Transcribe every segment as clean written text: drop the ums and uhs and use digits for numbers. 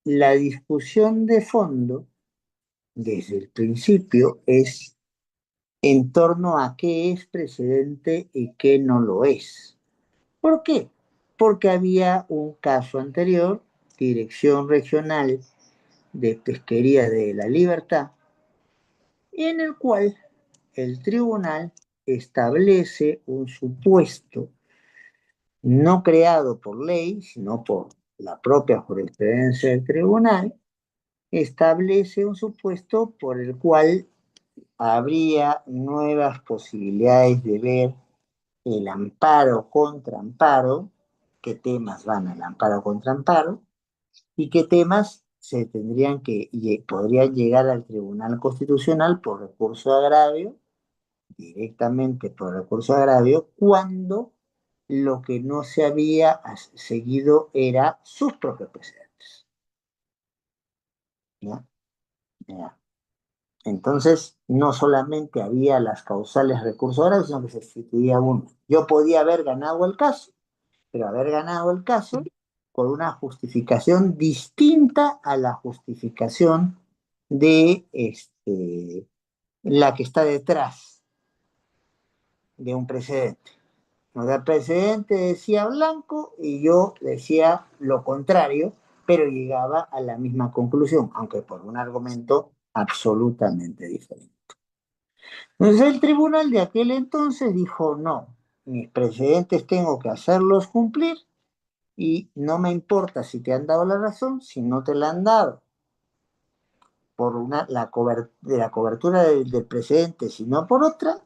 la discusión de fondo, desde el principio, es en torno a qué es precedente y qué no lo es. ¿Por qué? Porque había un caso anterior, Dirección Regional de Pesquería de la Libertad, en el cual el tribunal establece un supuesto no creado por ley, sino por la propia jurisprudencia del tribunal, establece un supuesto por el cual habría nuevas posibilidades de ver el amparo contra amparo, qué temas van al amparo contra amparo y qué temas se tendrían que y podrían llegar al Tribunal Constitucional por recurso de agravio, directamente por recurso de agravio, cuando lo que no se había seguido era sus propios precedentes. ¿Ya? ¿Ya? Entonces, no solamente había las causales recurso de agravio, sino que se sustituía uno. Yo podía haber ganado el caso, pero haber ganado el caso con una justificación distinta a la justificación de la que está detrás de un precedente. O sea, el precedente decía blanco y yo decía lo contrario, pero llegaba a la misma conclusión, aunque por un argumento absolutamente diferente. Entonces el tribunal de aquel entonces dijo, no, mis precedentes tengo que hacerlos cumplir y no me importa si te han dado la razón, si no te la han dado por de la cobertura del precedente, sino por otra,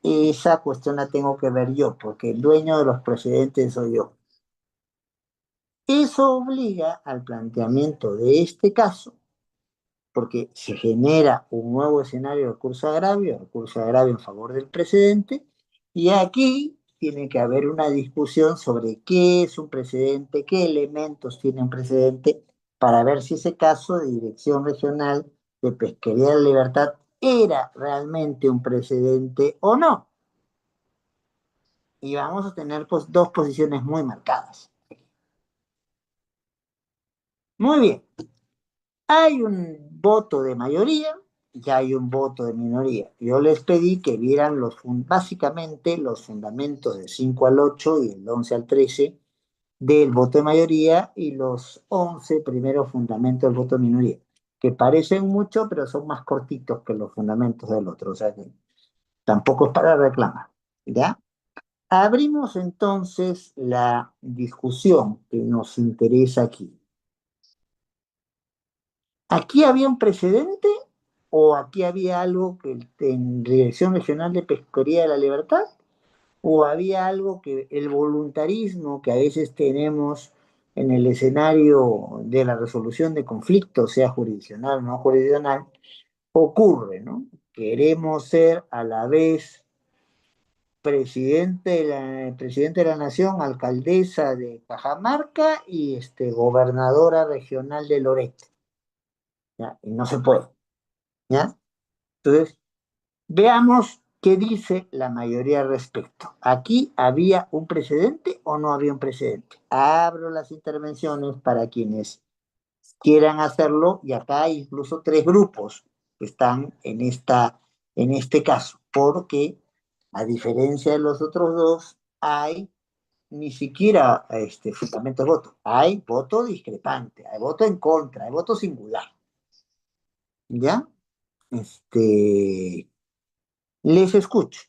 esa cuestión la tengo que ver yo, porque el dueño de los precedentes soy yo. Eso obliga al planteamiento de este caso, porque se genera un nuevo escenario de recurso de agravio en favor del precedente, y aquí tiene que haber una discusión sobre qué es un precedente, qué elementos tiene un precedente, para ver si ese caso de Dirección Regional de Pesquería de la Libertad era realmente un precedente o no. Y vamos a tener pues, dos posiciones muy marcadas. Muy bien. Hay un voto de mayoría y hay un voto de minoría. Yo les pedí que vieran básicamente los fundamentos del 5 al 8 y el 11 al 13 del voto de mayoría y los 11 primeros fundamentos del voto de minoría, que parecen mucho, pero son más cortitos que los fundamentos del otro, o sea que tampoco es para reclamar, ¿ya? Abrimos entonces la discusión que nos interesa aquí. ¿Aquí había un precedente o aquí había algo que en Dirección Regional de Pesquería de la Libertad o había algo que el voluntarismo que a veces tenemos en el escenario de la resolución de conflictos, sea jurisdiccional o no jurisdiccional, ocurre, ¿no? Queremos ser a la vez presidente de la Nación, alcaldesa de Cajamarca y gobernadora regional de Loreto, ¿ya? Y no se puede, ¿ya? Entonces, veamos qué dice la mayoría al respecto. ¿Aquí había un precedente o no había un precedente? Abro las intervenciones para quienes quieran hacerlo y acá hay incluso tres grupos que están en este caso, porque a diferencia de los otros dos, hay ni siquiera fundamento de voto, hay voto discrepante, hay voto en contra, hay voto singular. ¿Ya? Les escucho.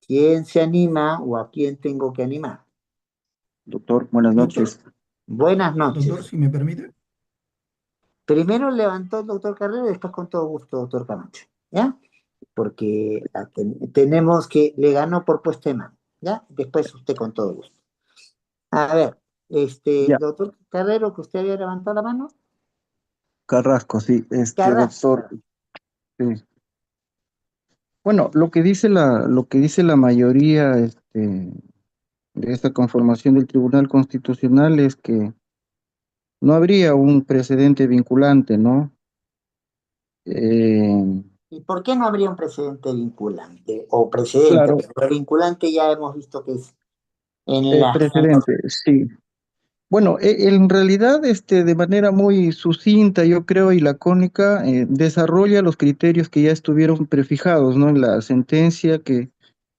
¿Quién se anima o a quién tengo que animar? Doctor, buenas Doctor, noches. Buenas doctor, noches. si me permite. Primero levantó el doctor Carrero y después con todo gusto, doctor Camacho. ¿Ya? Porque tenemos que, le ganó por puesta de mano. ¿Ya? Después usted con todo gusto. A ver, Ya, doctor Carrero, que usted había levantado la mano. Carrasco, sí, Carrasco. doctor. Sí. Bueno, lo que dice la mayoría, de esta conformación del Tribunal Constitucional es que no habría un precedente vinculante, ¿no? Eh, ¿Y por qué no habría un precedente vinculante? O precedente, claro, porque lo vinculante ya hemos visto que es en la... Precedente, sí. Bueno, en realidad, de manera muy sucinta, yo creo, y lacónica, desarrolla los criterios que ya estuvieron prefijados, ¿no? En la sentencia que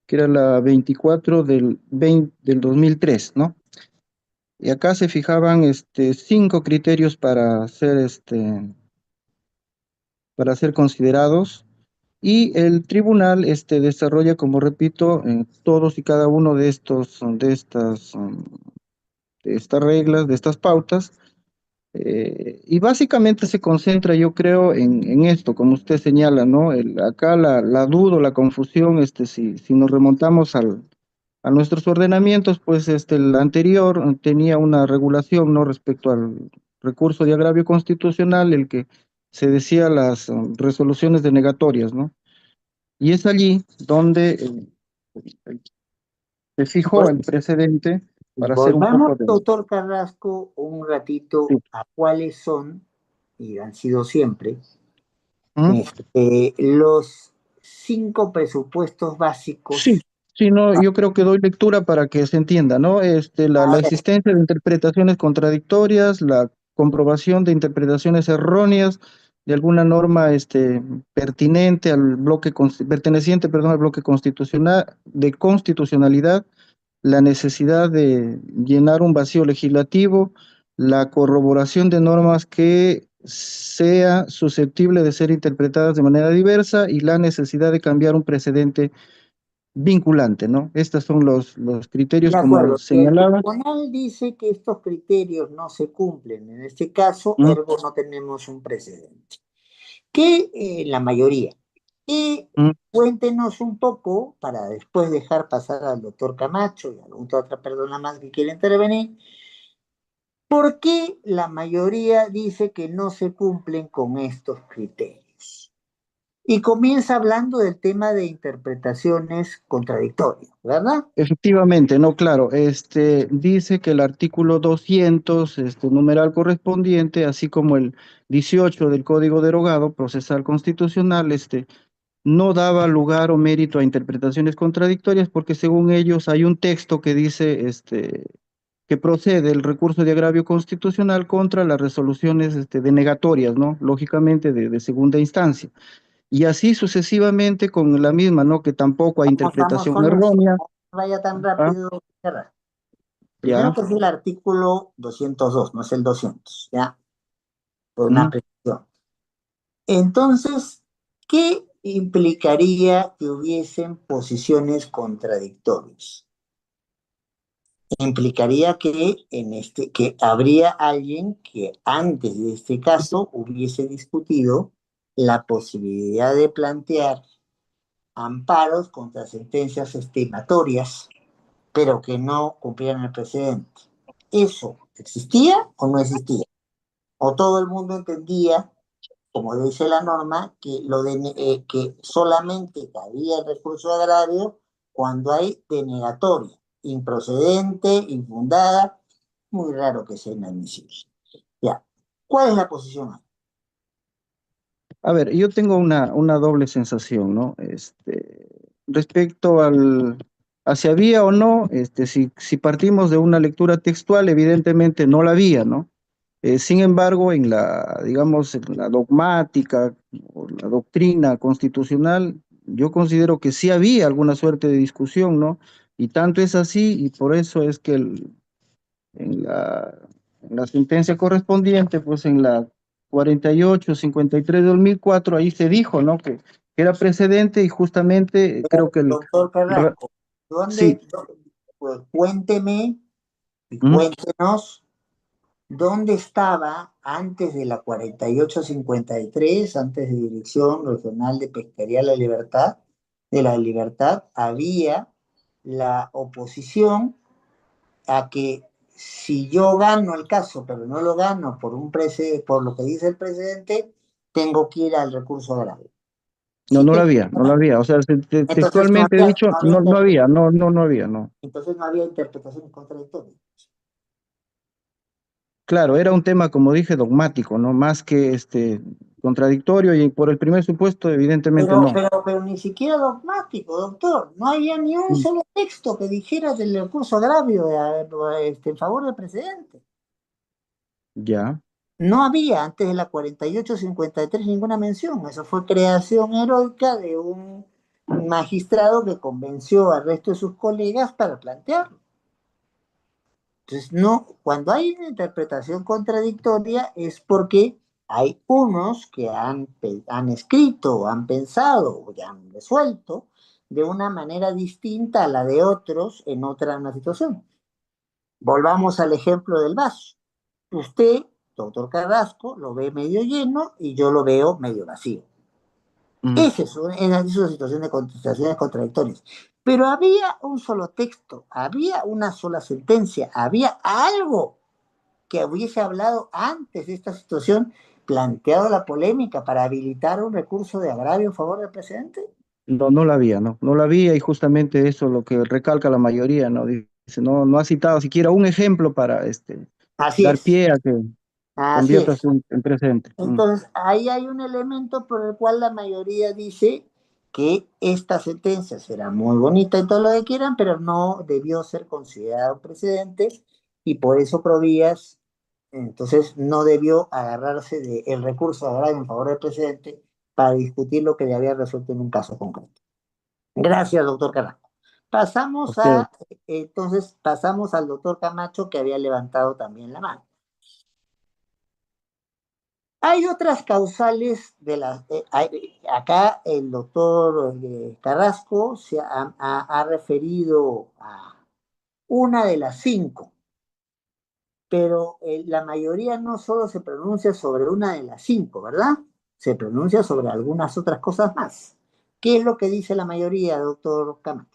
era la 24 del 2003, ¿no? Y acá se fijaban, 5 criterios para ser considerados. Y el tribunal, desarrolla, como repito, todos y cada uno de estas reglas, de estas pautas. Y básicamente se concentra, yo creo, en esto, como usted señala, ¿no? Acá la duda, la confusión, si nos remontamos a nuestros ordenamientos, pues el anterior tenía una regulación, ¿no? Respecto al recurso de agravio constitucional, el que se decía las resoluciones denegatorias, ¿no? Y es allí donde se fijó el precedente para hacer un Volvamos, poco de... doctor Carrasco, un ratito Sí. a cuáles son, y han sido siempre, ¿Mm? los 5 presupuestos Sí, básicos. sí, no, yo creo que doy lectura para que se entienda, ¿no? La A ver, existencia de interpretaciones contradictorias, la comprobación de interpretaciones erróneas de alguna norma, pertinente al perteneciente, perdón, al bloque constitucional, de constitucionalidad, la necesidad de llenar un vacío legislativo, la corroboración de normas que sea susceptible de ser interpretadas de manera diversa y la necesidad de cambiar un precedente vinculante, ¿no? Estos son los criterios de como acuerdo, si el señalaba. tribunal dice que estos criterios no se cumplen, en este caso, Mm, ergo no tenemos un precedente. Que la mayoría. Y mm. cuéntenos un poco, para después dejar pasar al doctor Camacho y a alguna otra persona más que quiera intervenir, ¿por qué la mayoría dice que no se cumplen con estos criterios? Y comienza hablando del tema de interpretaciones contradictorias, ¿verdad? Efectivamente, no, claro, dice que el artículo 200, numeral correspondiente, así como el 18 del Código Derogado Procesal Constitucional, no daba lugar o mérito a interpretaciones contradictorias porque según ellos hay un texto que dice, que procede el recurso de agravio constitucional contra las resoluciones, denegatorias, ¿no? Lógicamente de segunda instancia. Y así sucesivamente con la misma, ¿no? Que tampoco hay Vamos interpretación con eso, errónea. no vaya tan ¿Ah? rápido. Primero Ya. que es el artículo 202, no es el 200, ¿ya? Por una Mm. precisión. Entonces, ¿qué implicaría que hubiesen posiciones contradictorias? Implicaría que habría alguien que antes de este caso hubiese discutido la posibilidad de plantear amparos contra sentencias estimatorias, pero que no cumplieran el precedente. ¿Eso existía o no existía? O todo el mundo entendía, como dice la norma, que solamente cabía el recurso agrario cuando hay denegatoria, improcedente, infundada, muy raro que sea inadmisible. Ya. ¿Cuál es la posición ahí? A ver, yo tengo una doble sensación, ¿no? Respecto a si había o no, si partimos de una lectura textual, evidentemente no la había, ¿no? Sin embargo, digamos, en la dogmática o la doctrina constitucional, yo considero que sí había alguna suerte de discusión, ¿no? Y tanto es así, y por eso es que en la sentencia correspondiente, pues en la 48-53 de 2004, ahí se dijo, ¿no? Que era precedente y justamente creo que Doctor Carrasco, sí. pues cuénteme y ¿Mm? cuéntenos dónde estaba antes de la 48-53, antes de Dirección Regional de Pesquería de la Libertad, había la oposición a que si yo gano el caso, pero no lo gano por lo que dice el presidente, tengo que ir al recurso agrario. No, ¿Sí no que la no? había, no la había. O sea, Entonces no textualmente he había, dicho, no había no, no interpretación. había, no, no, no había, no. Entonces no había interpretaciones contradictorias. claro, era un tema, como dije, dogmático, ¿no? Más que contradictorio y por el primer supuesto, evidentemente no. Pero ni siquiera dogmático, doctor. No había ni un Mm. solo texto que dijera del recurso agravio en favor del presidente. Ya. No había antes de la 48-53 ninguna mención. Eso fue creación heroica de un magistrado que convenció al resto de sus colegas para plantearlo. Entonces, no, cuando hay una interpretación contradictoria es porque hay unos que han escrito, han pensado o ya han resuelto de una manera distinta a la de otros en otra una situación. Volvamos al ejemplo del vaso. Usted, doctor Carrasco, lo ve medio lleno y yo lo veo medio vacío. Mm. Esa es una situación de contestaciones contradictorias. Pero había un solo texto, había una sola sentencia, había algo que hubiese hablado antes de esta situación, planteado la polémica para habilitar un recurso de agravio en favor del presidente. No, no la había, ¿no? No la había y justamente eso es lo que recalca la mayoría, ¿no? Dice, no, no ha citado siquiera un ejemplo para Así dar es, pie a que así conviertas es. en presente. Mm. Entonces, ahí hay un elemento por el cual la mayoría dice que esta sentencia será muy bonita y todo lo que quieran, pero no debió ser considerado un precedente y por eso Provías, entonces, no debió agarrarse del recurso de agravio en favor del presidente para discutir lo que le había resuelto en un caso concreto. Gracias, doctor Carrasco. Pasamos Usted, pasamos al doctor Camacho que había levantado también la mano. Hay otras causales de las. Acá el doctor Carrasco ha referido a una de las cinco, pero la mayoría no solo se pronuncia sobre una de las cinco, ¿verdad? Se pronuncia sobre algunas otras cosas más. ¿Qué es lo que dice la mayoría, doctor Camacho?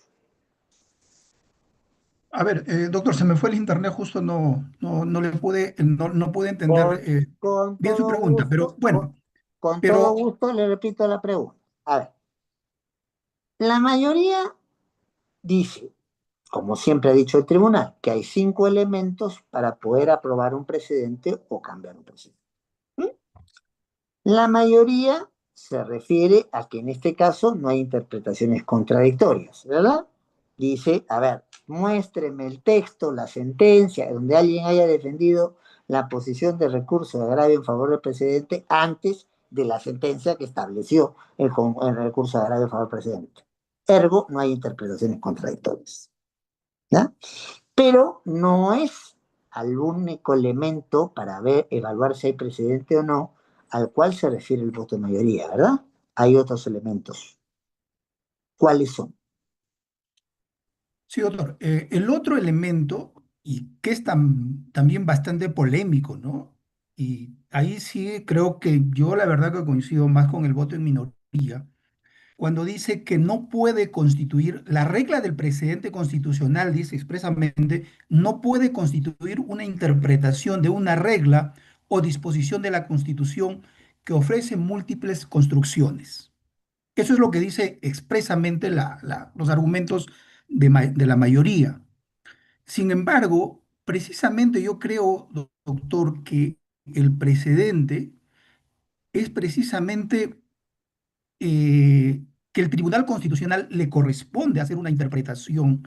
A ver, doctor, se me fue el internet, justo no le pude, no pude entender Con, con bien su todo pregunta, pero gusto, bueno, con todo pero gusto le repito la pregunta. A ver, la mayoría dice, como siempre ha dicho el tribunal, que hay cinco elementos para poder aprobar un precedente o cambiar un precedente. ¿Mm? La mayoría se refiere a que en este caso no hay interpretaciones contradictorias, ¿verdad? Dice, a ver, muéstreme el texto, la sentencia, donde alguien haya defendido la posición de recurso de agravio en favor del presidente antes de la sentencia que estableció el recurso de agravio en favor del presidente. Ergo, no hay interpretaciones contradictorias. ¿Ya? Pero no es al único elemento para evaluar si hay precedente o no al cual se refiere el voto de mayoría, ¿verdad? Hay otros elementos. ¿Cuáles son? sí, doctor, el otro elemento, y que es también bastante polémico, ¿no? Y ahí sí creo que yo la verdad que coincido más con el voto en minoría cuando dice que no puede constituir, la regla del precedente constitucional dice expresamente, no puede constituir una interpretación de una regla o disposición de la Constitución que ofrece múltiples construcciones. Eso es lo que dice expresamente los argumentos de la mayoría. Sin embargo, precisamente yo creo, doctor, que el precedente es precisamente que el Tribunal Constitucional le corresponde hacer una interpretación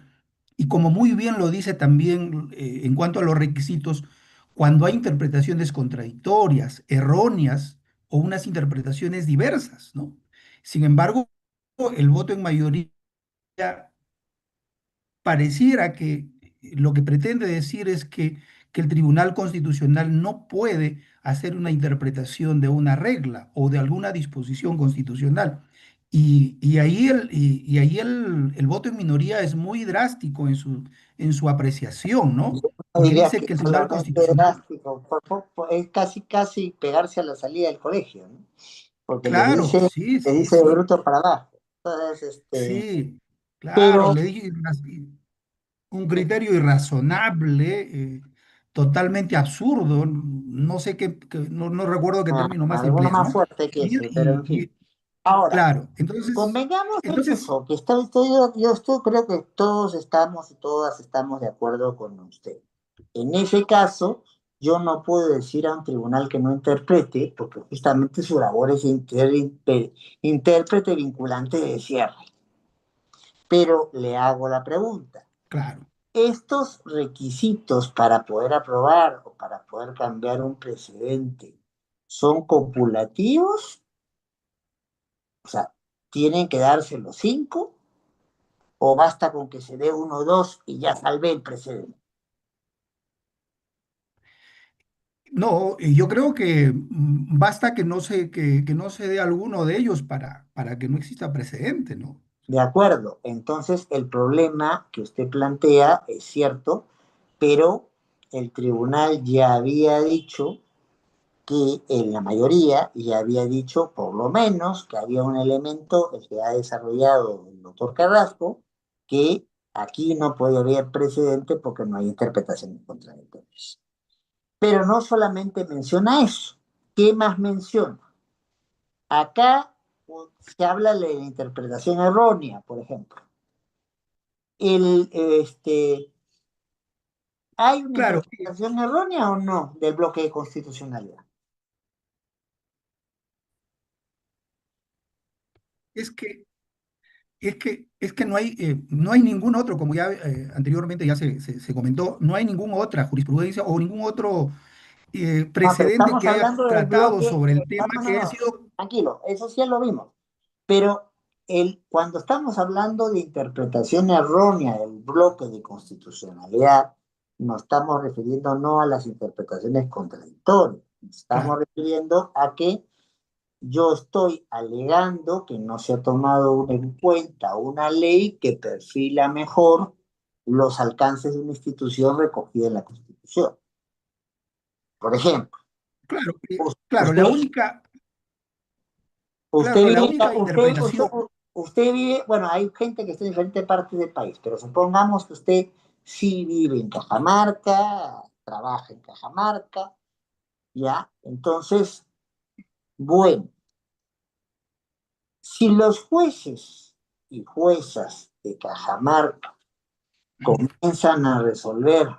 y como muy bien lo dice también en cuanto a los requisitos, cuando hay interpretaciones contradictorias, erróneas o unas interpretaciones diversas, ¿no? Sin embargo, el voto en mayoría pareciera que lo que pretende decir es que el Tribunal Constitucional no puede hacer una interpretación de una regla o de alguna disposición constitucional. Y ahí el voto en minoría es muy drástico en su apreciación, ¿no? Yo Porque diría dice que que el Tribunal solamente Constitucional, drástico, es casi pegarse a la salida del colegio, ¿no? Porque claro, sí, les sí, dice de sí, bruto para abajo. Entonces, sí, claro, pero le dije un criterio irrazonable, totalmente absurdo. No sé no recuerdo qué término más alguno emplea, más ¿no? fuerte que Y, ese, pero en fin. y- Ahora, claro, convengamos en entonces, eso, que creo que todos estamos y todas estamos de acuerdo con usted. En ese caso, yo no puedo decir a un tribunal que no interprete, porque justamente su labor es intérprete vinculante de cierre. Pero le hago la pregunta. Claro. Estos requisitos para poder aprobar o para poder cambiar un precedente son copulativos, o sea, tienen que darse los 5 o basta con que se dé uno o dos y ya salvé el precedente. No, yo creo que basta que no se dé alguno de ellos para que no exista precedente, ¿no? De acuerdo, entonces el problema que usted plantea es cierto, pero el tribunal ya había dicho que en la mayoría ya había dicho por lo menos que había un elemento, el que ha desarrollado el doctor Carrasco, que aquí no puede haber precedente porque no hay interpretaciones contradictorias. Pero no solamente menciona eso, ¿qué más menciona? Acá se habla de la interpretación errónea, por ejemplo. El, ¿Hay una Claro, interpretación errónea o no del bloque de constitucionalidad? es que, es que no hay ningún otro, como ya anteriormente ya se comentó, no hay ninguna otra jurisprudencia o ningún otro No, pero precedente estamos que haya hablando del tratado bloque. sobre el No, tema no, no, que haya no, sido. tranquilo, eso sí lo vimos. Pero cuando estamos hablando de interpretación errónea del bloque de constitucionalidad, nos estamos refiriendo no a las interpretaciones contradictorias, nos estamos Claro, refiriendo a que yo estoy alegando que no se ha tomado en cuenta una ley que perfila mejor los alcances de una institución recogida en la Constitución. Por ejemplo, claro, claro, usted, usted claro, la vive, única interpretación. usted vive, bueno, hay gente que está en diferentes partes del país, pero supongamos que usted sí vive en Cajamarca, trabaja en Cajamarca, ¿ya? Entonces, bueno, si los jueces y juezas de Cajamarca comienzan a resolver,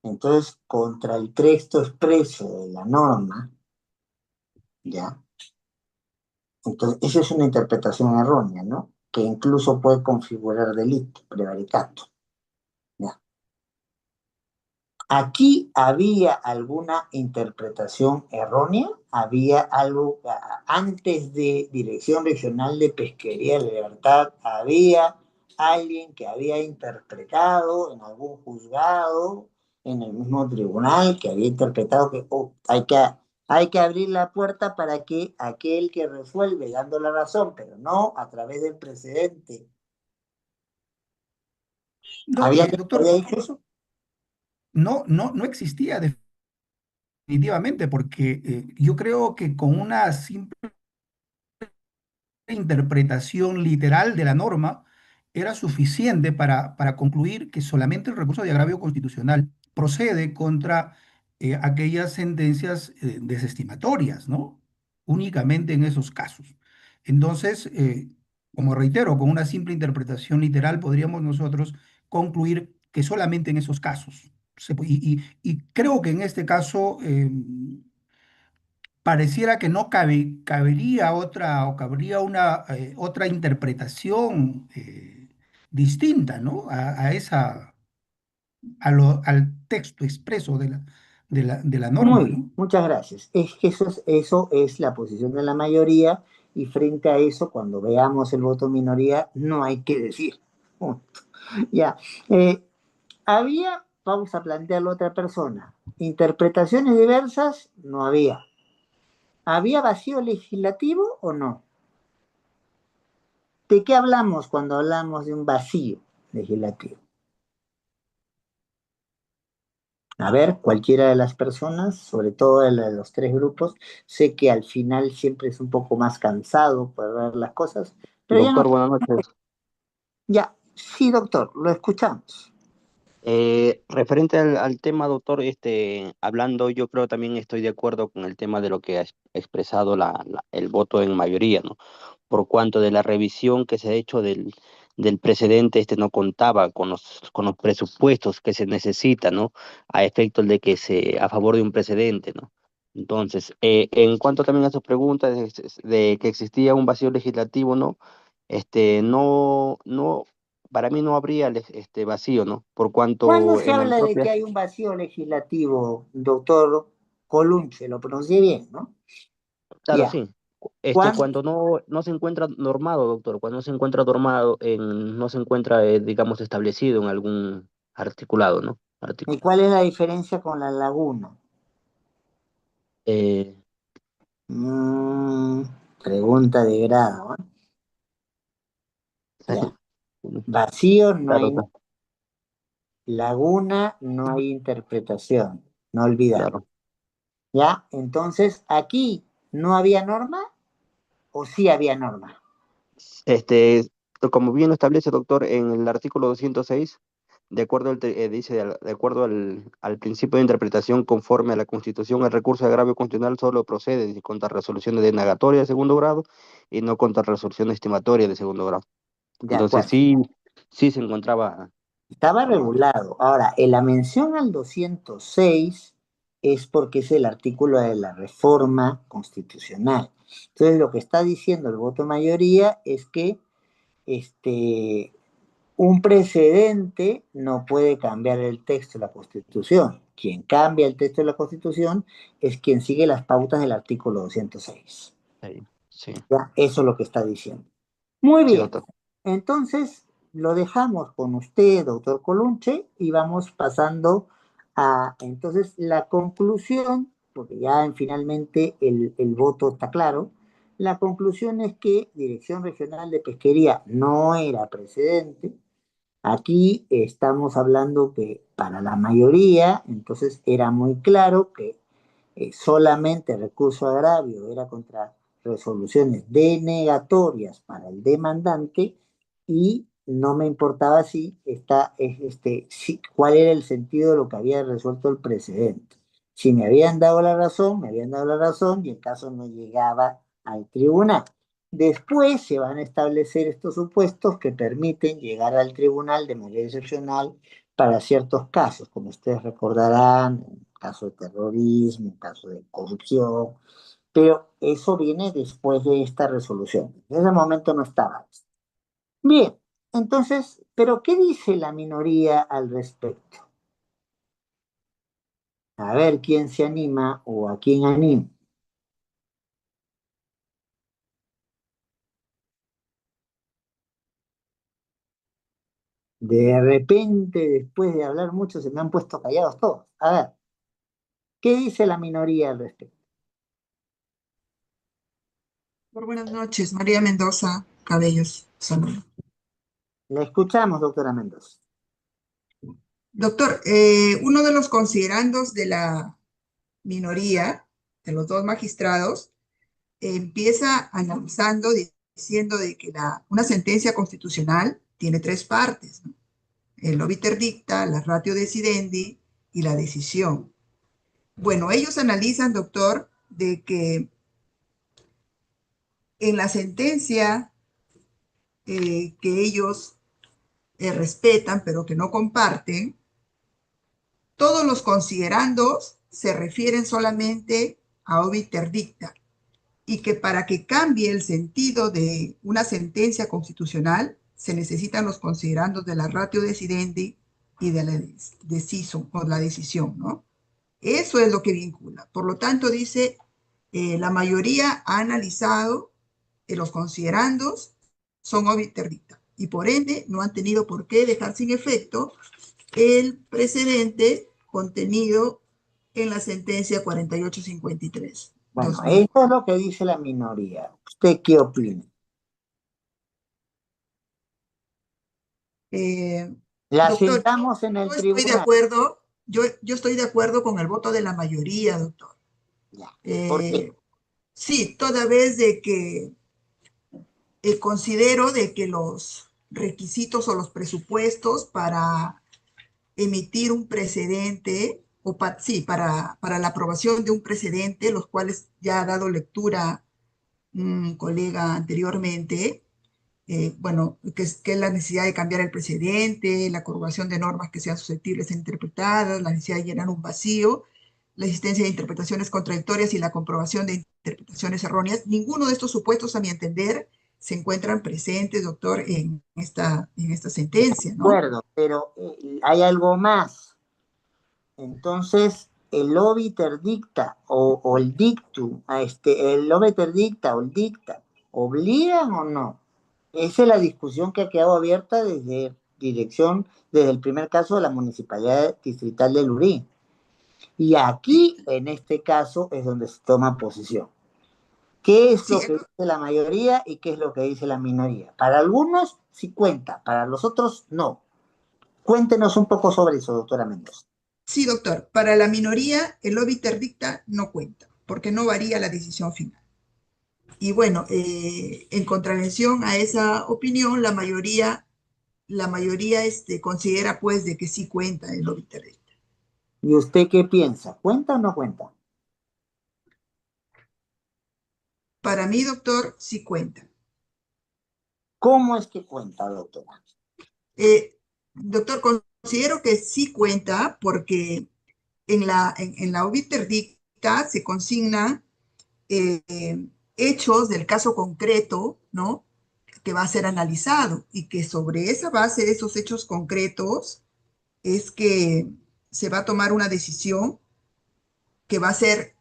entonces, contra el texto expreso de la norma, ¿ya? Entonces, esa es una interpretación errónea, ¿no? Que incluso puede configurar delito, prevaricato. ¿Ya? Aquí había alguna interpretación errónea, había algo antes de Dirección Regional de Pesquería de Libertad, había alguien que había interpretado en algún juzgado, en el mismo tribunal, que había interpretado que hay que abrir la puerta para que aquel que resuelve dando la razón, pero no a través del precedente. No, ¿Había alguien que doctor, había dicho eso? no existía definitivamente, porque yo creo que con una simple interpretación literal de la norma era suficiente para concluir que solamente el recurso de agravio constitucional procede contra aquellas sentencias desestimatorias, ¿no? Únicamente en esos casos. Entonces, como reitero, con una simple interpretación literal podríamos nosotros concluir que solamente en esos casos. Y creo que en este caso pareciera que no cabería otra o cabría una otra interpretación distinta, ¿no? Al texto expreso de la Muy norma, bien, ¿no? muchas gracias. Es que eso es la posición de la mayoría y frente a eso, cuando veamos el voto minoría, no hay que decir. Punto. Ya. Eh, vamos a plantearlo a otra persona, interpretaciones diversas, no había. ¿Había vacío legislativo o no? ¿De qué hablamos cuando hablamos de un vacío legislativo? A ver, cualquiera de las personas, sobre todo de los tres grupos, sé que al final siempre es un poco más cansado por ver las cosas, pero ya no, Doctor, buenas noches. ya, sí, doctor, lo escuchamos. Referente al tema, doctor, hablando, yo creo también estoy de acuerdo con el tema de lo que ha expresado el voto en mayoría, ¿no? Por cuanto de la revisión que se ha hecho del precedente, no contaba con los presupuestos que se necesitan, ¿no? A efecto de que a favor de un precedente, ¿no? Entonces, en cuanto también a su pregunta de que existía un vacío legislativo, ¿no? No, para mí no habría vacío, ¿no? Por ¿Cuándo cuanto se en el habla de que propio, hay un vacío legislativo, doctor Colunche? Lo pronuncié bien, ¿no? claro, Ya. sí. ¿Cuándo, Cuando no se encuentra normado, doctor, cuando no se encuentra normado, no se encuentra, digamos, establecido en algún articulado, ¿no? y Artículo. cuál es la diferencia con la laguna? Eh, Mm, pregunta de grado, ¿eh? Ya. Vacío no claro, hay, laguna no hay interpretación, no olvidar. claro. ¿Ya? Entonces, aquí no había norma o sí había norma. Este, Como bien lo establece, doctor, en el artículo 206, de acuerdo de acuerdo al principio de interpretación conforme a la Constitución, el recurso de agravio constitucional solo procede si contra resoluciones denegatorias de segundo grado y no contra resoluciones estimatorias de segundo grado. De Entonces acuerdo. sí se encontraba. Estaba regulado. Ahora, en la mención al 206 es porque es el artículo de la reforma constitucional. Entonces, lo que está diciendo el voto de mayoría es que este, un precedente no puede cambiar el texto de la Constitución. Quien cambia el texto de la Constitución es quien sigue las pautas del artículo 206. Sí, ¿Ya? Eso es lo que está diciendo. Muy sí, bien. doctor. Entonces, lo dejamos con usted, doctor Colunche, y vamos pasando a, entonces, la conclusión, porque ya finalmente el voto está claro. La conclusión es que Dirección Regional de Pesquería no era precedente. Aquí estamos hablando que para la mayoría, entonces era muy claro que solamente el recurso agravio era contra resoluciones denegatorias para el demandante y no me importaba cuál era el sentido de lo que había resuelto el precedente. Si me habían dado la razón, me habían dado la razón y el caso no llegaba al tribunal. Después se van a establecer estos supuestos que permiten llegar al tribunal de manera excepcional para ciertos casos, como ustedes recordarán, en caso de terrorismo, en caso de corrupción, pero eso viene después de esta resolución. En ese momento no estaba. Bien, entonces, ¿pero qué dice la minoría al respecto? A ver quién se anima o a quién anima. De repente, después de hablar mucho, se me han puesto callados todos. A ver, ¿qué dice la minoría al respecto? Buenas noches, María Mendoza Cabellos, Sonora. La escuchamos, doctora Mendoza. Doctor, uno de los considerandos de la minoría, de los dos magistrados, empieza analizando, diciendo de que una sentencia constitucional tiene tres partes, ¿no? El obiter dicta, la ratio decidendi y la decisión. Bueno, ellos analizan, doctor, de que en la sentencia que ellos respetan, pero que no comparten, todos los considerandos se refieren solamente a obiter dicta y que para que cambie el sentido de una sentencia constitucional se necesitan los considerandos de la ratio decidendi y de la deciso, o la decisión, ¿no? Eso es lo que vincula. Por lo tanto, dice, la mayoría ha analizado los considerandos son obiter dicta y por ende no han tenido por qué dejar sin efecto el precedente contenido en la sentencia 4853, Bueno, 2000. esto es lo que dice la minoría. ¿Usted qué opina? Eh, La Doctor, sentamos en el yo estoy de tribunal. acuerdo, yo estoy de acuerdo con el voto de la mayoría, doctor. Ya. ¿Por qué? Eh, sí, toda vez de que considero de que los requisitos o los presupuestos para emitir un precedente, o sí, para la aprobación de un precedente, los cuales ya ha dado lectura un colega anteriormente, bueno, que es la necesidad de cambiar el precedente, la corroboración de normas que sean susceptibles de ser interpretadas, la necesidad de llenar un vacío, la existencia de interpretaciones contradictorias y la comprobación de interpretaciones erróneas. Ninguno de estos supuestos, a mi entender, se encuentran presentes, doctor, en esta sentencia, De ¿no? acuerdo, pero hay algo más. Entonces, el obiter dicta o el dictum, el obiter dicta o el dicta, ¿obligan o no? Esa es la discusión que ha quedado abierta desde el primer caso de la Municipalidad Distrital de Lurín. Y Sí, aquí, en este caso, es donde se toma posición. ¿Qué es sí, lo que dice la mayoría y qué es lo que dice la minoría? Para algunos sí cuenta, para los otros no. Cuéntenos un poco sobre eso, doctora Mendoza. sí, doctor. Para la minoría, el obiter dicta no cuenta, porque no varía la decisión final. Y bueno, en contravención a esa opinión, la mayoría considera pues de que sí cuenta el obiter dicta. ¿Y usted qué piensa? ¿Cuenta o no cuenta? Para mí, doctor, sí cuenta. ¿Cómo es que cuenta, doctora? Doctor, considero que sí cuenta porque en la obiter dicta se consigna eh, hechos del caso concreto, ¿no? Que va a ser analizado y que sobre esa base de esos hechos concretos es que se va a tomar una decisión que va a ser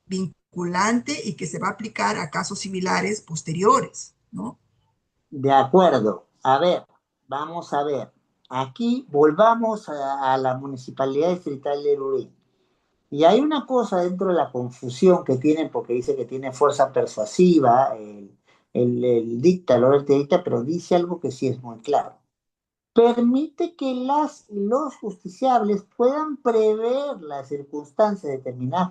vinculante y que se va a aplicar a casos similares posteriores, ¿no? De acuerdo. A ver, vamos a ver. Aquí volvamos a la Municipalidad Distrital de Lurín. Y hay una cosa dentro de la confusión que tienen, porque dice que tiene fuerza persuasiva, el dicta, el orden dicta, pero dice algo que sí es muy claro. Permite que los justiciables puedan prever las circunstancias de determinadas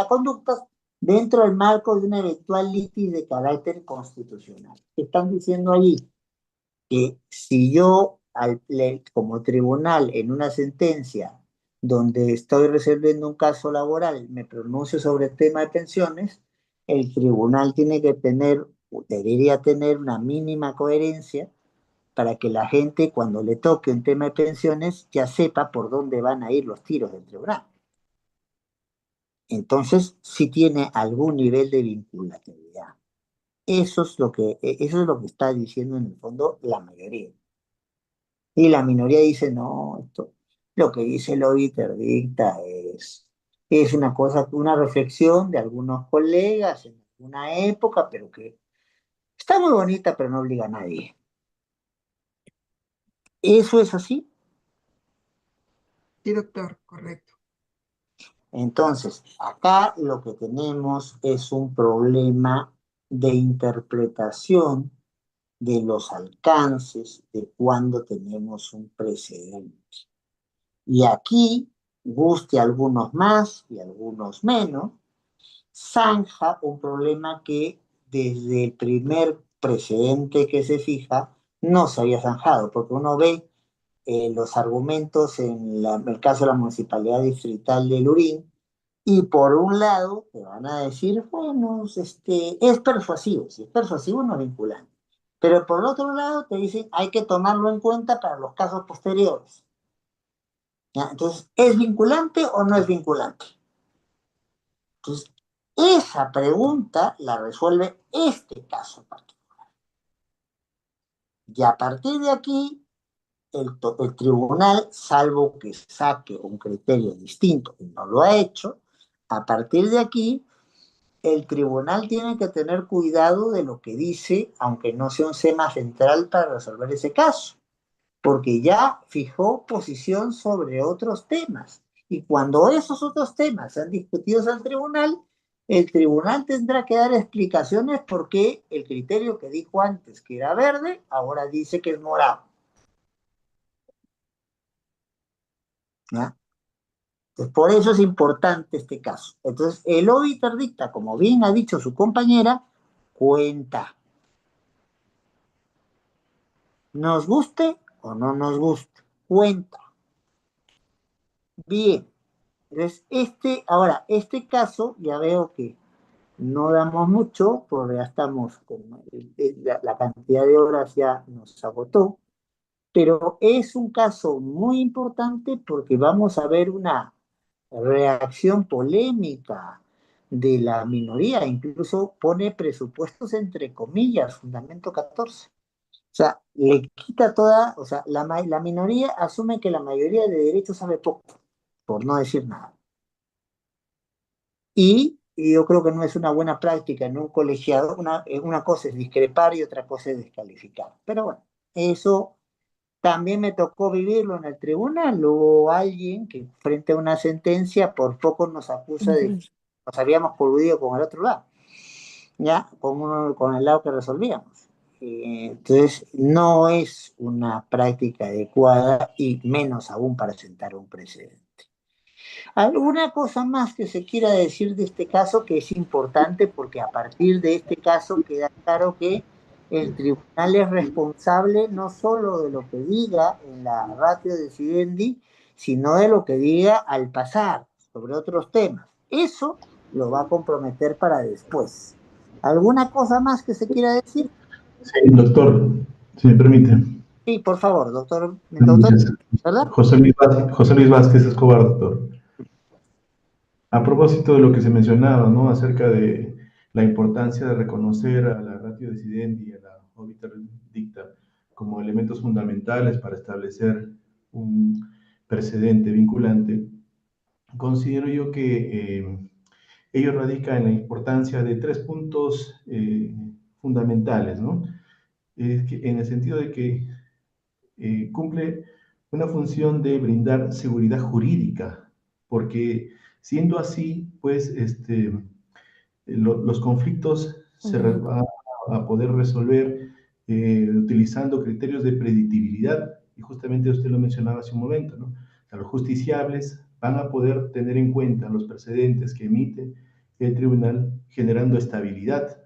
conductas dentro del marco de una eventual litis de carácter constitucional. Están diciendo allí que si yo, como tribunal, en una sentencia donde estoy resolviendo un caso laboral, me pronuncio sobre el tema de pensiones, el tribunal tiene que tener, debería tener una mínima coherencia para que la gente, cuando le toque un tema de pensiones, ya sepa por dónde van a ir los tiros del tribunal. Entonces, sí tiene algún nivel de vinculatividad. Eso es lo que está diciendo en el fondo la mayoría. Y la minoría dice, no, lo que dice el obiter dicta es una cosa, una reflexión de algunos colegas en una época, pero que está muy bonita, pero no obliga a nadie. Eso es así. Sí, doctor, correcto. Entonces, acá lo que tenemos es un problema de interpretación de los alcances de cuando tenemos un precedente. Y aquí, guste a algunos más y a algunos menos, zanja un problema que desde el primer precedente que se fija no se había zanjado, porque uno ve los argumentos en el caso de la Municipalidad Distrital de Lurín, y por un lado te van a decir, bueno, es persuasivo, si es persuasivo no es vinculante. Pero por el otro lado te dicen, hay que tomarlo en cuenta para los casos posteriores. ¿Ya? Entonces, ¿es vinculante o no es vinculante? Entonces, esa pregunta la resuelve este caso en particular. Y a partir de aquí, el tribunal, salvo que saque un criterio distinto, y no lo ha hecho, a partir de aquí, el tribunal tiene que tener cuidado de lo que dice, aunque no sea un tema central para resolver ese caso, porque ya fijó posición sobre otros temas. Y cuando esos otros temas sean discutidos al tribunal, el tribunal tendrá que dar explicaciones por qué el criterio que dijo antes que era verde, ahora dice que es morado. ¿Ya? Entonces, por eso es importante este caso. Entonces, el obiter dicta, como bien ha dicho su compañera, cuenta. Nos guste o no nos guste, cuenta. Bien, entonces ahora, este caso ya veo que no damos mucho, porque ya estamos con la cantidad de horas ya nos agotó, pero es un caso muy importante porque vamos a ver una reacción polémica de la minoría, incluso pone presupuestos entre comillas, fundamento 14. O sea, le quita toda, o sea, la minoría asume que la mayoría de derechos sabe poco, por no decir nada. Y yo creo que no es una buena práctica en un colegiado. Una cosa es discrepar y otra cosa es descalificar. Pero bueno, eso también me tocó vivirlo en el tribunal. Hubo alguien que frente a una sentencia por poco nos acusa de que nos habíamos coludido con el otro lado, ya, con el lado que resolvíamos. Entonces, no es una práctica adecuada y menos aún para sentar un precedente. ¿Alguna cosa más que se quiera decir de este caso que es importante porque a partir de este caso queda claro que el tribunal es responsable no solo de lo que diga en la ratio decidendi, sino de lo que diga al pasar sobre otros temas? Eso lo va a comprometer para después. ¿Alguna cosa más que se quiera decir? Sí, doctor, si me permite. Sí, por favor, doctor, Muchas ¿verdad? José Luis Vázquez Escobar, doctor. A propósito de lo que se mencionaba, ¿no? Acerca de la importancia de reconocer a la ratio decidendi y a la obiter dicta como elementos fundamentales para establecer un precedente vinculante, considero yo que ello radica en la importancia de tres puntos fundamentales, ¿no? En el sentido de que cumple una función de brindar seguridad jurídica, porque siendo así, pues los conflictos se van a poder resolver utilizando criterios de predictibilidad, y justamente usted lo mencionaba hace un momento, ¿no? O sea, los justiciables van a poder tener en cuenta los precedentes que emite el tribunal, generando estabilidad,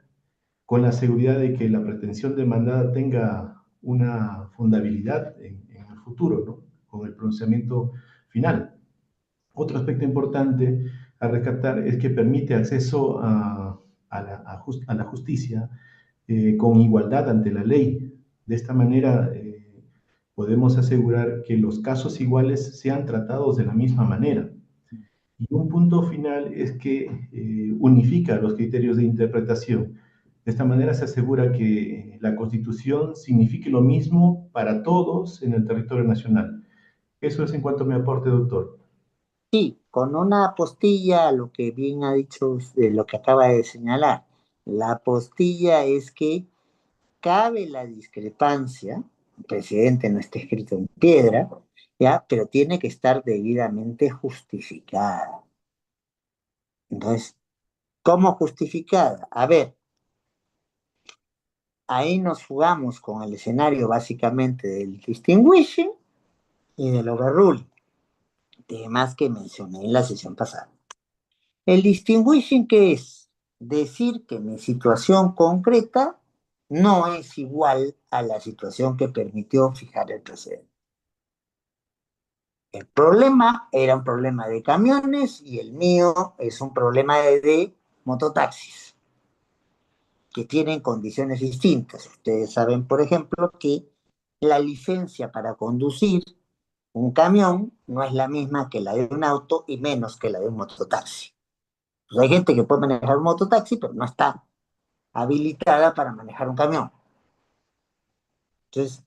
con la seguridad de que la pretensión demandada tenga una fundabilidad en el futuro, ¿no? Con el pronunciamiento final. Otro aspecto importante a rescatar es que permite acceso a la justicia con igualdad ante la ley. De esta manera podemos asegurar que los casos iguales sean tratados de la misma manera. Y un punto final es que unifica los criterios de interpretación. De esta manera se asegura que la Constitución signifique lo mismo para todos en el territorio nacional. Eso es en cuanto a mi aporte, doctor. Sí, con una apostilla, lo que bien ha dicho usted, lo que acaba de señalar. La apostilla es que cabe la discrepancia, el presidente no está escrito en piedra, ¿ya? Pero tiene que estar debidamente justificada. Entonces, ¿cómo justificada? A ver, ahí nos jugamos con el escenario básicamente del distinguishing y del overruling, temas que mencioné en la sesión pasada. El distinguishing, ¿qué es? Decir que mi situación concreta no es igual a la situación que permitió fijar el precedente. El problema era un problema de camiones y el mío es un problema de mototaxis, que tienen condiciones distintas. Ustedes saben, por ejemplo, que la licencia para conducir un camión no es la misma que la de un auto y menos que la de un mototaxi. Pues hay gente que puede manejar un mototaxi, pero no está habilitada para manejar un camión. Entonces,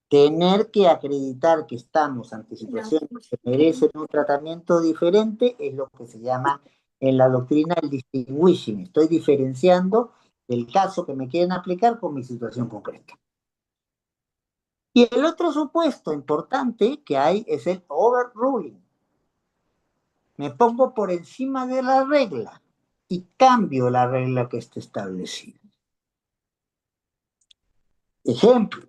tener que acreditar que estamos ante situaciones que merecen un tratamiento diferente es lo que se llama en la doctrina el distinguishing. Estoy diferenciando el caso que me quieren aplicar con mi situación concreta. Y el otro supuesto importante que hay es el overruling. Me pongo por encima de la regla y cambio la regla que está establecida. Ejemplo,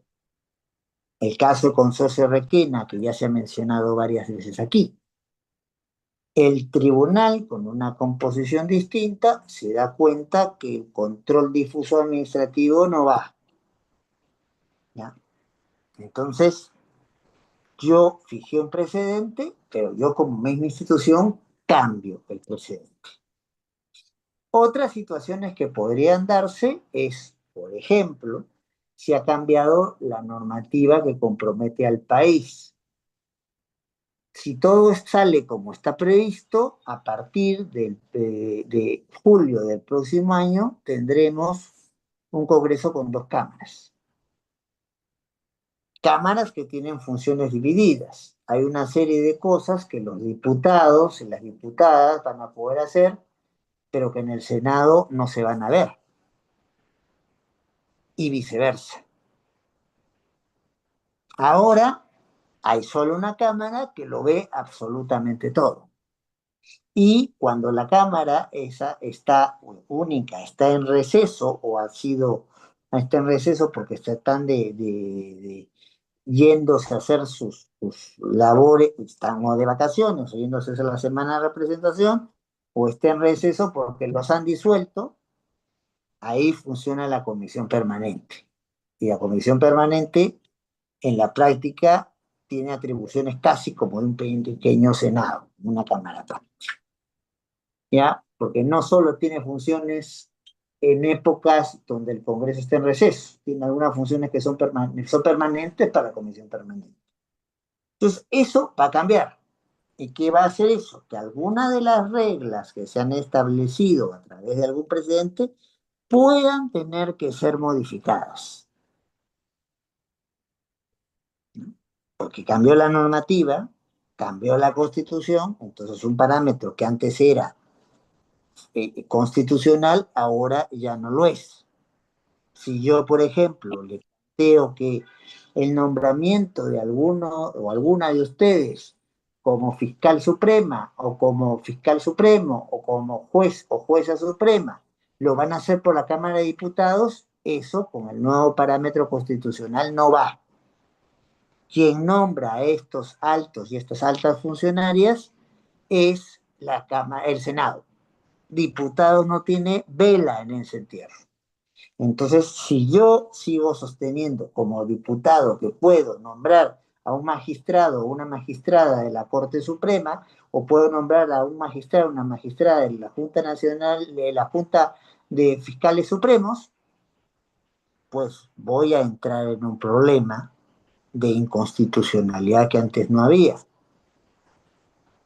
el caso con Consorcio Requena, que ya se ha mencionado varias veces aquí. El tribunal, con una composición distinta, se da cuenta que el control difuso administrativo no va, ¿ya? Entonces, Yo fijé un precedente, pero yo como misma institución cambio el precedente. Otras situaciones que podrían darse es, por ejemplo, si ha cambiado la normativa que compromete al país. Si todo sale como está previsto, a partir de julio del próximo año tendremos un Congreso con 2 cámaras. Cámaras que tienen funciones divididas. Hay una serie de cosas que los diputados y las diputadas van a poder hacer, pero que en el Senado no se van a ver. Y viceversa. Ahora hay solo una cámara que lo ve absolutamente todo. Y cuando la cámara esa está única, está en receso o está en receso porque están yéndose a hacer sus labores, están o de vacaciones o yéndose a hacer la semana de representación, o está en receso porque los han disuelto, ahí funciona la comisión permanente. Y la comisión permanente, en la práctica, tiene atribuciones casi como de un pequeño Senado, una cámara. ¿Ya? Porque no solo tiene funciones en épocas donde el Congreso está en receso, tiene algunas funciones que son permanentes para la comisión permanente. Entonces, eso va a cambiar. ¿Y qué va a hacer eso? Que algunas de las reglas que se han establecido a través de algún presidente puedan tener que ser modificadas. Porque cambió la normativa, cambió la Constitución, entonces un parámetro que antes era constitucional, ahora ya no lo es. Si yo, por ejemplo, le planteo que el nombramiento de alguno o alguna de ustedes como fiscal suprema o como fiscal supremo o como juez o jueza suprema lo van a hacer por la Cámara de Diputados, eso con el nuevo parámetro constitucional no va. Quien nombra a estos altos y estas altas funcionarias es el Senado. Diputados no tiene vela en ese entierro. Entonces, si yo sigo sosteniendo como diputado que puedo nombrar a un magistrado o una magistrada de la Corte Suprema, o puedo nombrar a un magistrado o una magistrada de la Junta Nacional, de la Junta de Fiscales Supremos, pues voy a entrar en un problema de inconstitucionalidad que antes no había.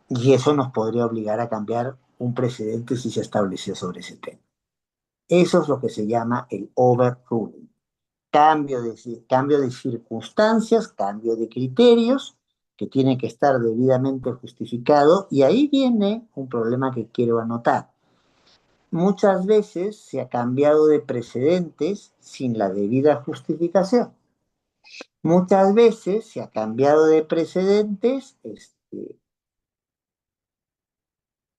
Y eso nos podría obligar a cambiar un precedente si se estableció sobre ese tema. Eso es lo que se llama el overruling. Cambio de circunstancias, cambio de criterios, que tiene que estar debidamente justificado, y ahí viene un problema que quiero anotar. Muchas veces se ha cambiado de precedentes sin la debida justificación. Muchas veces se ha cambiado de precedentes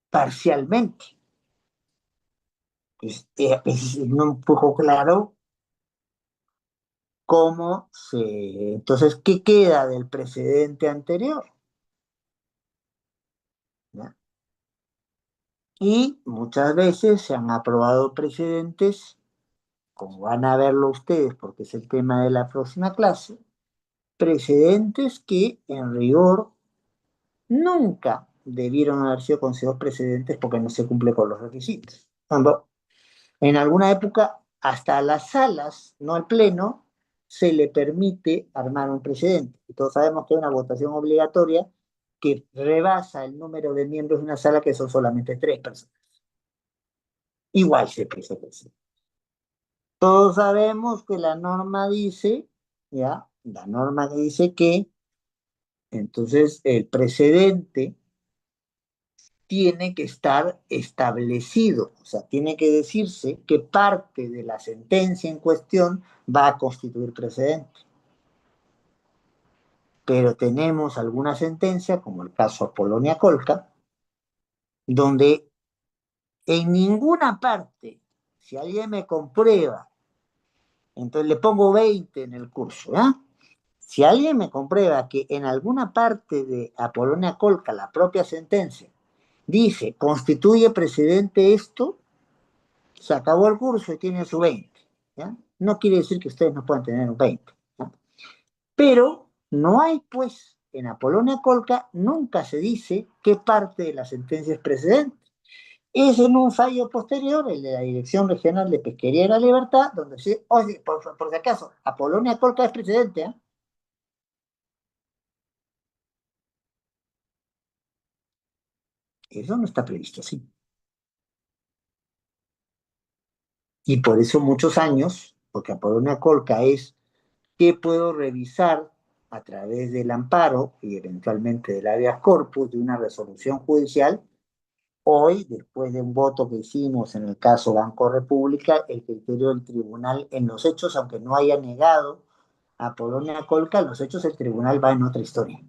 parcialmente. Es un poco claro entonces, ¿qué queda del precedente anterior? ¿Ya? Y muchas veces se han aprobado precedentes, como van a verlo ustedes, porque es el tema de la próxima clase, precedentes que en rigor nunca debieron haber sido considerados precedentes porque no se cumple con los requisitos. Cuando en alguna época hasta a las salas, no al pleno, se le permite armar un precedente. Y todos sabemos que hay una votación obligatoria que rebasa el número de miembros de una sala, que son solamente 3 personas. Igual se precedente. Todos sabemos que la norma dice, ¿ya? La norma dice que entonces el precedente tiene que estar establecido, o sea, tiene que decirse que parte de la sentencia en cuestión va a constituir precedente. Pero tenemos alguna sentencia, como el caso Polonia Colca, donde en ninguna parte, si alguien me comprueba, entonces le pongo 20 en el curso, ¿ya? Si alguien me comprueba que en alguna parte de Apolonia Colca, la propia sentencia, dice, constituye precedente esto, se acabó el curso y tiene su 20. ¿Ya? No quiere decir que ustedes no puedan tener un 20. ¿Ya? Pero no hay, pues, en Apolonia Colca nunca se dice qué parte de la sentencia es precedente. Es en un fallo posterior, el de la Dirección Regional de Pesquería y la Libertad, donde se, oye, por si acaso, Apolonia Colca es precedente, ¿eh? Eso no está previsto así. Y por eso muchos años, porque Apolonia Colca es qué puedo revisar a través del amparo y eventualmente del habeas corpus de una resolución judicial. Hoy, después de un voto que hicimos en el caso Banco República, el criterio del tribunal en los hechos, aunque no haya negado a Polonia Colca, en los hechos el tribunal va en otra historia.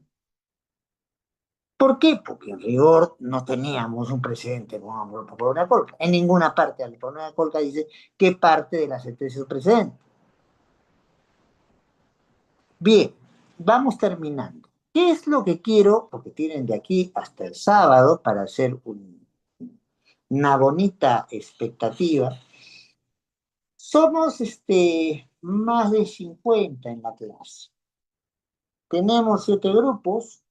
¿Por qué? Porque en rigor no teníamos un precedente con Polonia Colca. En ninguna parte de Polonia Colca dice qué parte de la sentencia es precedente. Bien, vamos terminando. ¿Qué es lo que quiero? Porque tienen de aquí hasta el sábado para hacer una bonita expectativa. Somos más de 50 en la clase. Tenemos 7 grupos.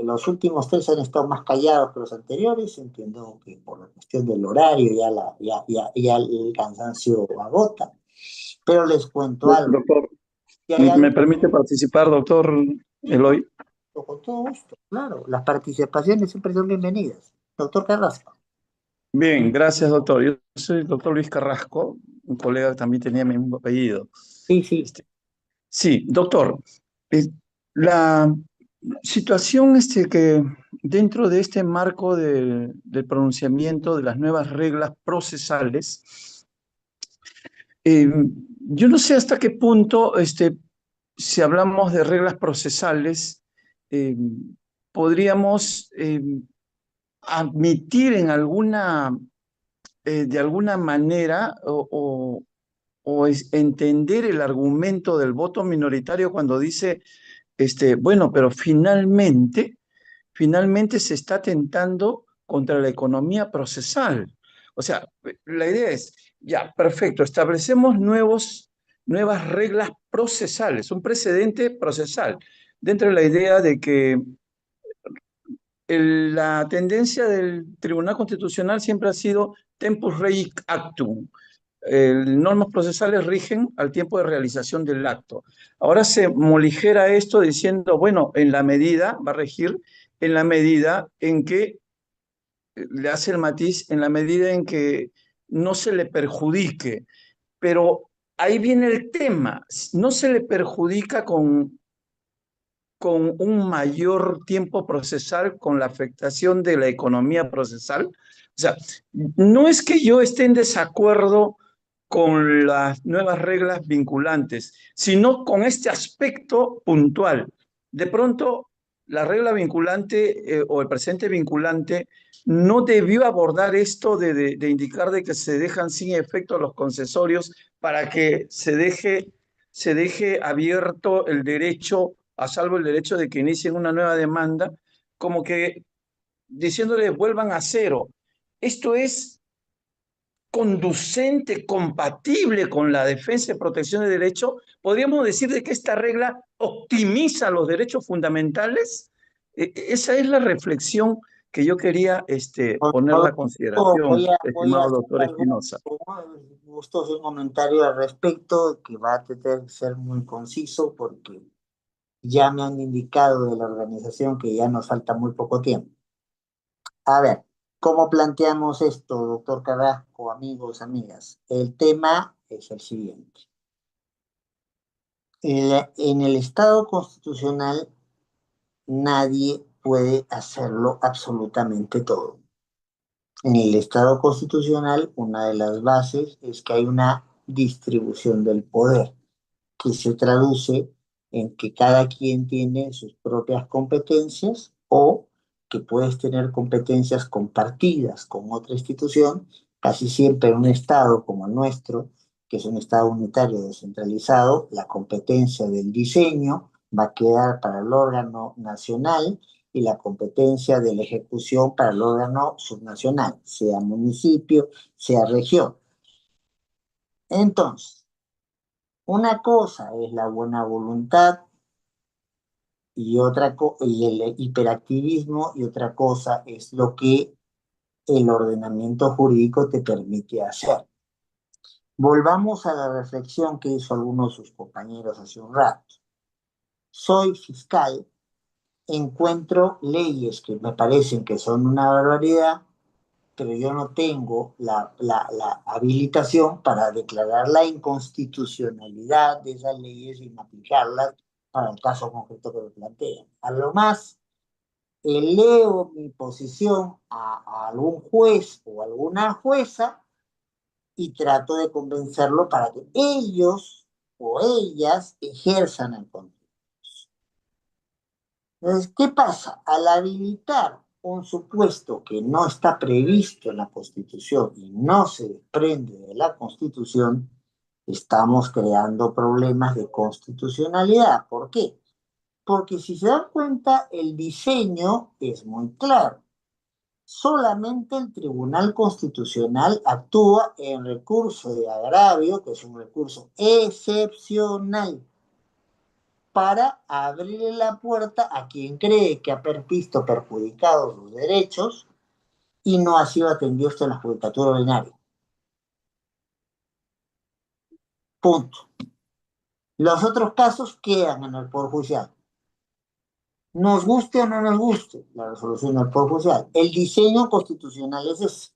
Los últimos 3 han estado más callados que los anteriores. Entiendo que por la cuestión del horario ya el cansancio agota. Pero les cuento algo. Doctor, Si hay algo ¿me permite participar, doctor Eloy? con todo gusto, claro. Las participaciones siempre son bienvenidas. Doctor Carrasco. Bien, gracias, doctor. Yo soy el doctor Luis Carrasco, un colega que también tenía mi mismo apellido. Sí. Sí, doctor, la situación que dentro de este marco del pronunciamiento de las nuevas reglas procesales, yo no sé hasta qué punto, si hablamos de reglas procesales, eh, podríamos admitir en de alguna manera o entender el argumento del voto minoritario cuando dice, bueno, pero finalmente se está atentando contra la economía procesal. O sea, la idea es, ya, perfecto, establecemos nuevas reglas procesales, un precedente procesal, dentro de la idea de que la tendencia del Tribunal Constitucional siempre ha sido tempus rei actum. Normas procesales rigen al tiempo de realización del acto. Ahora se moligera esto diciendo, bueno, en la medida, va a regir en la medida en que, le hace el matiz, en la medida en que no se le perjudique. Pero ahí viene el tema, no se le perjudica con un mayor tiempo procesal, con la afectación de la economía procesal. O sea, no es que yo esté en desacuerdo con las nuevas reglas vinculantes, sino con este aspecto puntual. De pronto, la regla vinculante o el presente vinculante no debió abordar esto de indicar de que se dejan sin efecto los concesorios para que se deje abierto el derecho, a salvo el derecho de que inicien una nueva demanda, como que diciéndoles vuelvan a cero. Esto es conducente, compatible con la defensa y protección de derechos. ¿Podríamos decir de que esta regla optimiza los derechos fundamentales? Esa es la reflexión que yo quería ponerla a consideración, Voy a estimado hacer doctor algún Espinosa. gustoso comentario al respecto que va a tener que ser muy conciso porque ya me han indicado de la organización que ya nos falta muy poco tiempo. A ver, ¿cómo planteamos esto, doctor Carrasco, amigos, amigas? El tema es el siguiente. En el Estado constitucional nadie puede hacerlo absolutamente todo. En el Estado constitucional, una de las bases es que hay una distribución del poder, que se traduce en que cada quien tiene sus propias competencias o que puedes tener competencias compartidas con otra institución, casi siempre en un Estado como el nuestro, que es un Estado unitario descentralizado, la competencia del diseño va a quedar para el órgano nacional y la competencia de la ejecución para el órgano subnacional, sea municipio, sea región. Entonces, una cosa es la buena voluntad y el hiperactivismo, y otra cosa es lo que el ordenamiento jurídico te permite hacer. Volvamos a la reflexión que hizo alguno de sus compañeros hace un rato. Soy fiscal, encuentro leyes que me parecen que son una barbaridad, pero yo no tengo la habilitación para declarar la inconstitucionalidad de esas leyes sin aplicarlas para el caso concreto que me plantean. A lo más, eleo mi posición a algún juez o alguna jueza y trato de convencerlo para que ellos o ellas ejerzan el control. Entonces, ¿qué pasa? Al habilitar un supuesto que no está previsto en la Constitución y no se desprende de la Constitución, estamos creando problemas de constitucionalidad. ¿Por qué? Porque si se dan cuenta, el diseño es muy claro. Solamente el Tribunal Constitucional actúa en recurso de agravio, que es un recurso excepcional, para abrirle la puerta a quien cree que ha visto perjudicados sus derechos y no ha sido atendido en la judicatura ordinaria. Punto. Los otros casos quedan en el Poder Judicial. Nos guste o no nos guste la resolución del Poder Judicial. El diseño constitucional es ese.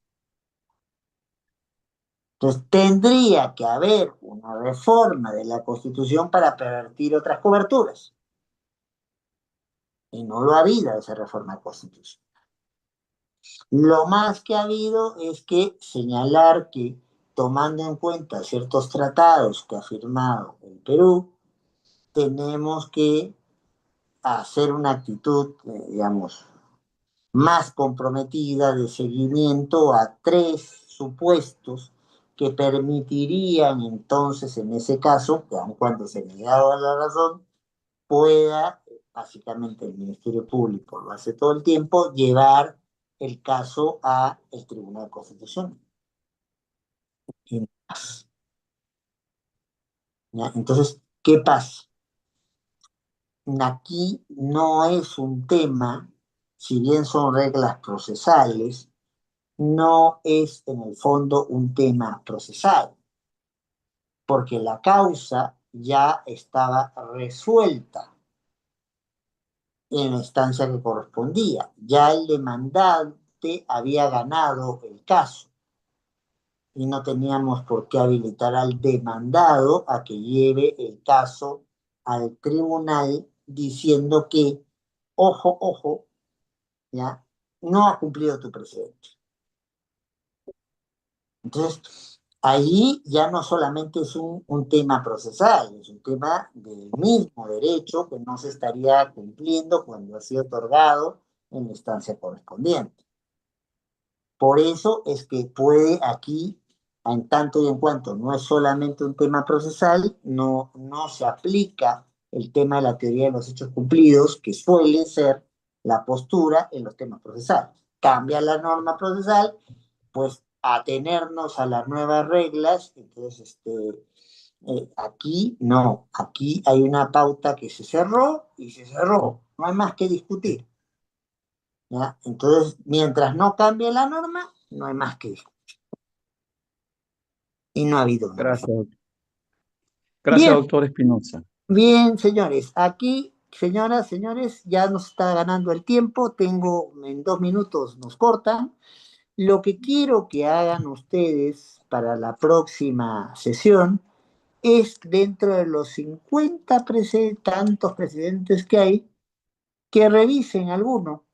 Entonces, tendría que haber una reforma de la Constitución para pervertir otras coberturas. Y no lo ha habido esa reforma constitucional. Lo más que ha habido es que señalar que, tomando en cuenta ciertos tratados que ha firmado el Perú, tenemos que hacer una actitud, digamos, más comprometida de seguimiento a 3 supuestos que permitirían entonces, en ese caso, que aun cuando se me daba la razón, pueda, básicamente el Ministerio Público lo hace todo el tiempo, llevar el caso a el Tribunal Constitucional. ¿Ya? Entonces, ¿qué pasa? Aquí no es un tema, si bien son reglas procesales, no es en el fondo un tema procesal, porque la causa ya estaba resuelta en la instancia que correspondía. Ya el demandante había ganado el caso y no teníamos por qué habilitar al demandado a que lleve el caso al tribunal diciendo que, ojo, ojo, ya, no ha cumplido tu precedente. Entonces, ahí ya no solamente es un tema procesal, es un tema del mismo derecho que no se estaría cumpliendo cuando ha sido otorgado en la instancia correspondiente. Por eso es que puede aquí, en tanto y en cuanto no es solamente un tema procesal, no se aplica el tema de la teoría de los hechos cumplidos, que suele ser la postura en los temas procesales. Cambia la norma procesal, pues atenernos a las nuevas reglas. Entonces, aquí no, aquí hay una pauta que se cerró y se cerró, no hay más que discutir. ¿Ya? Entonces, mientras no cambie la norma, no hay más que discutir. Y no ha habido una Gracias. reforma. Gracias, Bien, doctor Espinosa. bien, señores. Aquí, señoras, señores, ya nos está ganando el tiempo. Tengo, en 2 minutos nos cortan. Lo que quiero que hagan ustedes para la próxima sesión es, dentro de los 50 tantos presidentes que hay, que revisen alguno,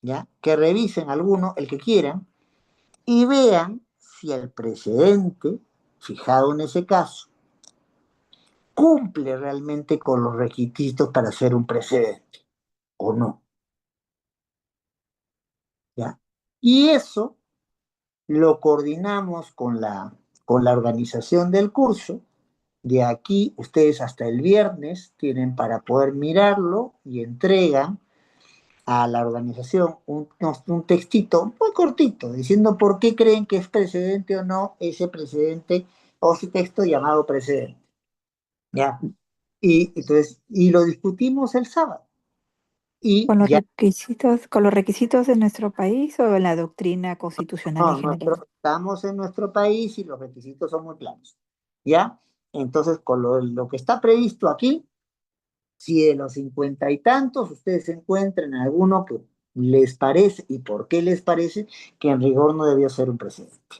¿ya? Que revisen alguno, el que quieran, y vean si el precedente fijado en ese caso cumple realmente con los requisitos para ser un precedente o no, ¿ya? Y eso lo coordinamos con la organización del curso. De aquí, ustedes hasta el viernes tienen para poder mirarlo y entregan a la organización un textito muy cortito diciendo por qué creen que es precedente o no ese precedente o ese texto llamado precedente. ¿Ya? Y entonces, y lo discutimos el sábado. Y ¿Con los ya requisitos de nuestro país o en la doctrina constitucional en general? estamos en nuestro país y los requisitos son muy claros. ¿Ya? Entonces, con lo que está previsto aquí, si de los 50 y tantos ustedes encuentran alguno que les parece y por qué les parece que en rigor no debió ser un presidente.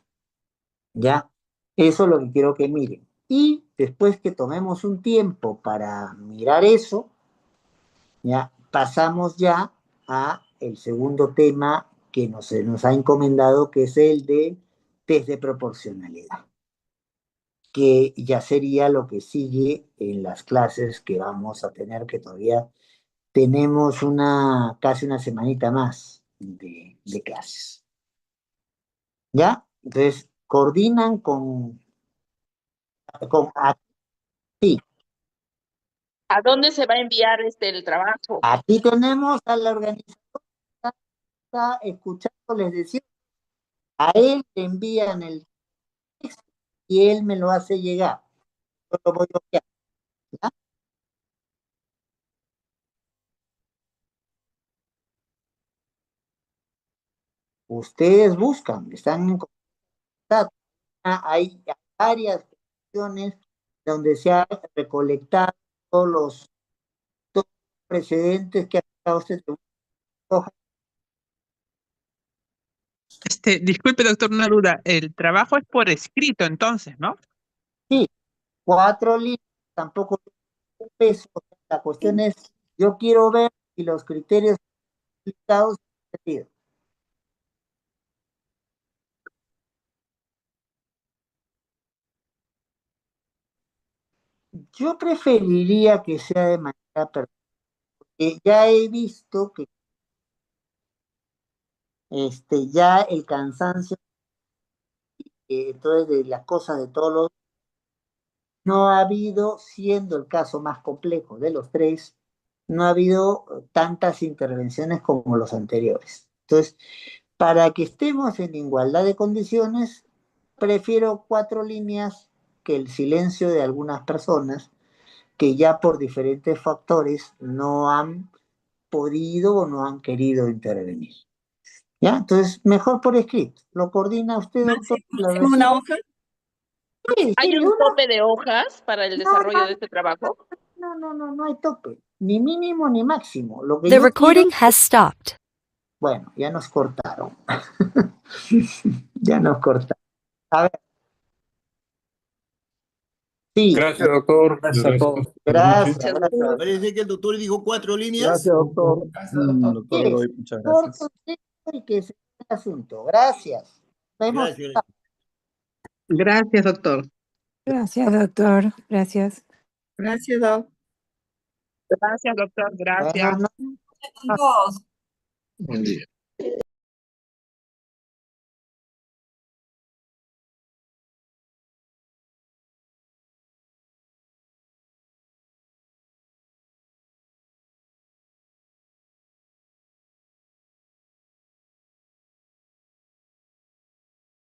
¿Ya? Eso es lo que quiero que miren. Y después que tomemos un tiempo para mirar eso, ya pasamos ya a el segundo tema que se nos ha encomendado, que es el de test de proporcionalidad, que ya sería lo que sigue en las clases que vamos a tener, que todavía tenemos casi una semanita más de clases. ¿Ya? Entonces, coordinan sí, ¿A dónde se va a enviar el trabajo? aquí tenemos a la organización que está escuchando, les decía, a él le envían el texto y él me lo hace llegar. Yo lo voy a enviar, ¿ya? Ustedes buscan, están en contacto. Hay varias cuestiones donde se ha recolectado todos los precedentes que ha dado usted. Disculpe, doctor, una duda. El trabajo es por escrito, entonces, ¿no? Sí, 4 líneas, tampoco un peso. La cuestión es, yo quiero ver si los criterios aplicados han sido. Yo preferiría que sea de manera personal, porque ya he visto que ya el cansancio, entonces de las cosas de todos los, no ha habido, siendo el caso más complejo de los tres, no ha habido tantas intervenciones como los anteriores. Entonces, para que estemos en igualdad de condiciones, prefiero 4 líneas que el silencio de algunas personas que ya por diferentes factores no han podido o no han querido intervenir. ¿Ya? Entonces, mejor por escrito. ¿Lo coordina usted, doctor? ¿Máximo una hoja? Sí, ¿Hay sí, un tope de hojas para el desarrollo de este trabajo? no hay tope. Ni mínimo ni máximo. Lo que The yo recording quiero, has stopped. bueno, ya nos cortaron. Ya nos cortaron. A ver, sí, Gracias, doctor. Gracias a todos. gracias. Gracias. Parece que el doctor dijo 4 líneas. Gracias, doctor. Doctor Sí, Godoy, muchas corto, gracias. directo y que se el asunto. Gracias. Nos vemos. Gracias. Gracias, doctor. Gracias, doctor. Gracias. Gracias, Doc. Gracias, doctor. Gracias. Buenas noches. Buen día.